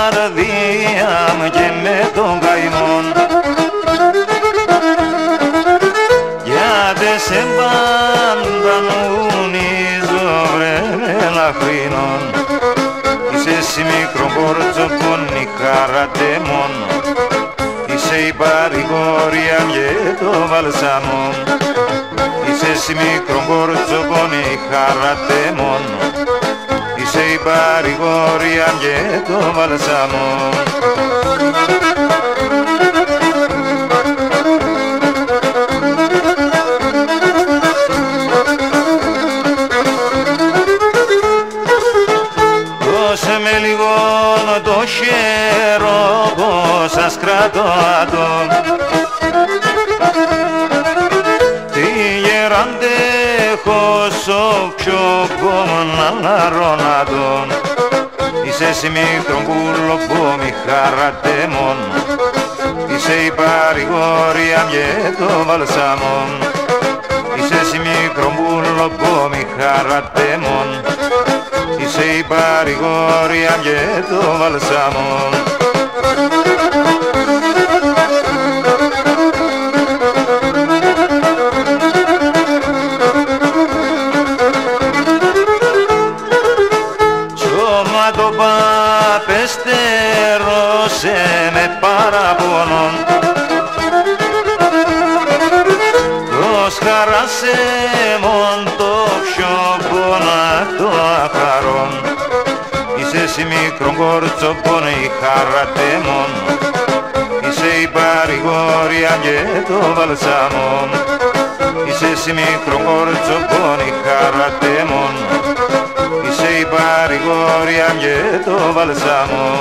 καρδία μου και με τον καημόν. Γιατί σε παντανουνίζω βρε μελαχρινόν. Είσαι εσύ μικρό κορτσοπόνι χαρατεμόν. Είσαι η παρηγορία και το βαλσαμό. Είσαι εσύ μικρό κορτσοπόνι χαρατεμόν. Είσαι η παρηγορία και το βαλσαμό. Δώσε με λίγο το χέρο πως σας κρατώ άτομ. Τι γεραντέχω σω πιο πομναλαρώνατον. Είσαι εσύ μικρόν κουλοπόμι χαρατεμόν. Είσαι η παρηγορία και το βαλσαμό. Είσαι εσύ μικρόν κουλοπόμι χαρατεμόν. Είσαι η παρηγορία και το βαλσαμό. Σώμα το παπεστερώσε με παραπονόν. Δώσ' χαράσε μον το πιο πονατό αχαρόν. Είσαι εσύ μικρόν κορτσοπόνι χαρατεμόν. Είσαι η παρηγορία και το βαλσαμό. Είσαι εσύ μικρόν κορτσοπόνι χαρατεμόν. Είσαι η παρηγορία και το βαλσαμό.